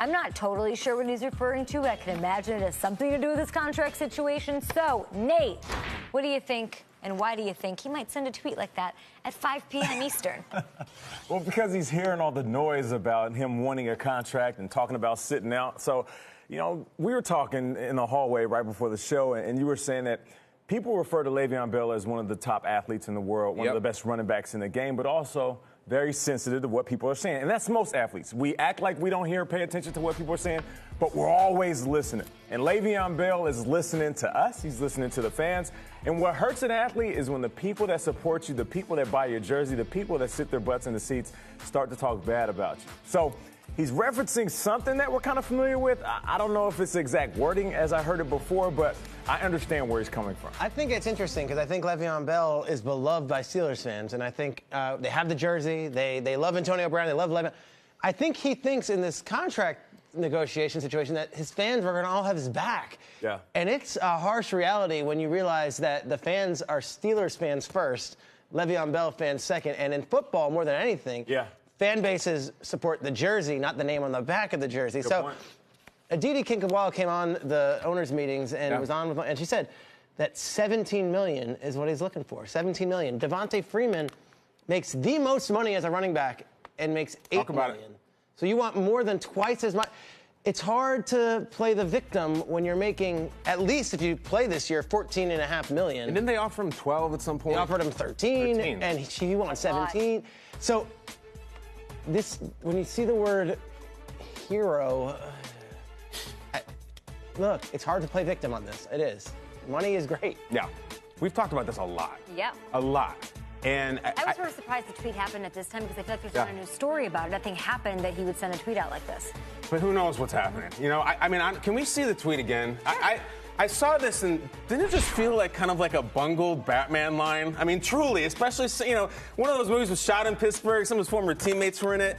I'm not totally sure what he's referring to, but I can imagine it has something to do with his contract situation. So, Nate, what do you think, and why do you think he might send a tweet like that at 5 p.m. Eastern? Well, because he's hearing all the noise about him wanting a contract and talking about sitting out. So, you know, we were talking in the hallway right before the show, and you were saying that people refer to Le'Veon Bell as one of the top athletes in the world, one of the best running backs in the game, but also very sensitive to what people are saying. And that's most athletes. We act like we don't hear or pay attention to what people are saying, but we're always listening. And Le'Veon Bell is listening to us. He's listening to the fans. And what hurts an athlete is when the people that support you, the people that buy your jersey, the people that sit their butts in the seats start to talk bad about you. So he's referencing something that we're kind of familiar with. I don't know if it's the exact wording as I heard it before, but I understand where he's coming from. I think it's interesting because I think Le'Veon Bell is beloved by Steelers fans, and I think they have the jersey. They love Antonio Brown. They love Le'Veon. I think he thinks in this contract negotiation situation that his fans are going to all have his back. Yeah. And it's a harsh reality when you realize that the fans are Steelers fans first, Le'Veon Bell fans second, and in football more than anything, fan bases support the jersey, not the name on the back of the jersey. Good so point. Aditi Kinkawala came on the owners' meetings and was on with, and she said that $17 million is what he's looking for. $17 million. Devontae Freeman makes the most money as a running back and makes $8 million. So you want more than twice as much. It's hard to play the victim when you're making, at least if you play this year, $14.5 million. And didn't they offer him 12 at some point? They offered him 13. And he wants 17. So this, when you see the word hero, look, it's hard to play victim on this. It is. Money is great. Yeah. We've talked about this a lot. Yep. A lot. And I was sort of surprised the tweet happened at this time because I feel like there's not a new story about it. Nothing happened that he would send a tweet out like this. But who knows what's happening? You know, I mean, can we see the tweet again? I saw this, and didn't it just feel like kind of like a bungled Batman line? I mean, truly, especially, you know, one of those movies was shot in Pittsburgh. Some of his former teammates were in it.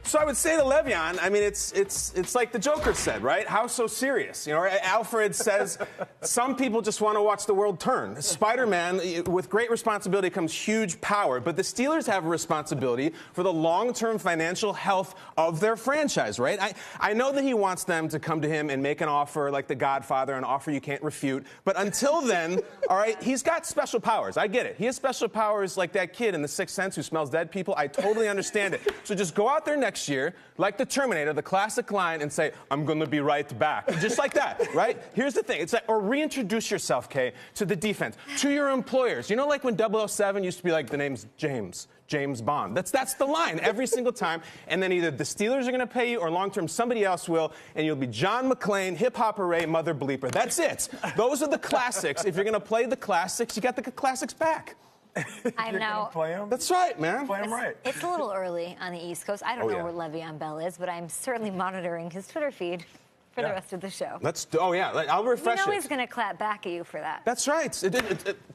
So I would say to Le'Veon, I mean, it's like the Joker said, right? How so serious? You know, Alfred says some people just want to watch the world turn. Spider-Man, with great responsibility comes huge power, but the Steelers have a responsibility for the long-term financial health of their franchise, right? I know that he wants them to come to him and make an offer like The Godfather, an offer you can't refute, but until then, all right, he's got special powers. I get it. He has special powers like that kid in The Sixth Sense who smells dead people. I totally understand it. So just go out there next year, like the Terminator, the classic line, and say, I'm going to be right back. Just like that, right? Here's the thing. It's like, or reintroduce yourself, Kay, to the defense, to your employers. You know, like when 007 used to be like, the name's James Bond. That's the line every single time. And then either the Steelers are going to pay you or long-term somebody else will, and you'll be John McClane, hip-hop hooray, mother bleeper. That's it. Those are the classics. If you're going to play the classics, you got the classics back. I'm now play him? That's right, man. Play him right. It's a little early on the East Coast. I don't know where Le'Veon Bell is, but I'm certainly monitoring his Twitter feed for the rest of the show. I'll refresh it. You know he's going to clap back at you for that. That's right.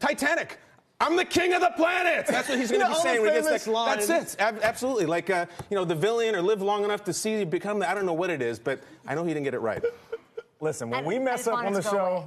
Titanic. I'm the king of the planet. That's what he's going to be saying when he gets that. That's it. Absolutely. Like, you know, the villain or live long enough to see you become the, I don't know what it is, but I know he didn't get it right. Listen, when we mess up on the show,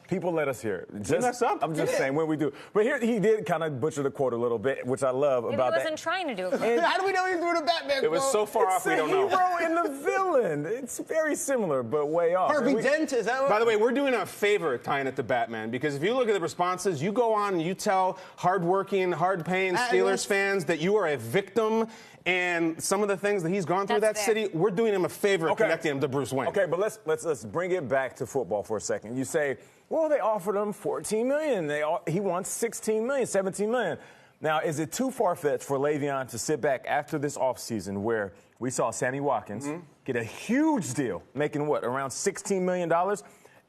people let us hear it. You mess up? I'm just saying when we do. But here he did kind of butcher the quote a little bit, which I love about that. He wasn't trying to do it. How do we know he's doing a Batman quote? It was so far off we don't know. Hero and the villain. It's very similar, but way off. Harvey Dent, is that what? By the way, we're doing a favor tying it to Batman, because if you look at the responses, you go on and you tell hardworking, hard-paying Steelers fans that you are a victim, and some of the things that he's gone through that city, we're doing him a favor connecting him to Bruce Wayne. Okay, but let's bring it back to football for a second. You say, well, they offered him $14 million. He wants $16 million, $17 million. Now, is it too far-fetched for Le'Veon to sit back after this offseason where we saw Sammy Watkins get a huge deal, making what, around $16 million?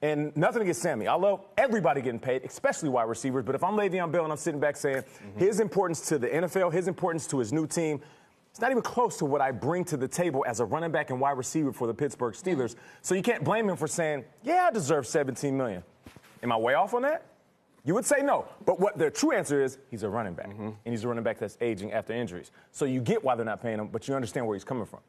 And nothing against Sammy. I love everybody getting paid, especially wide receivers. But if I'm Le'Veon Bell and I'm sitting back saying his importance to the NFL, his importance to his new team, it's not even close to what I bring to the table as a running back and wide receiver for the Pittsburgh Steelers. So you can't blame him for saying, yeah, I deserve $17 million. Am I way off on that? You would say no. But what the true answer is, he's a running back. And he's a running back that's aging after injuries. So you get why they're not paying him, but you understand where he's coming from.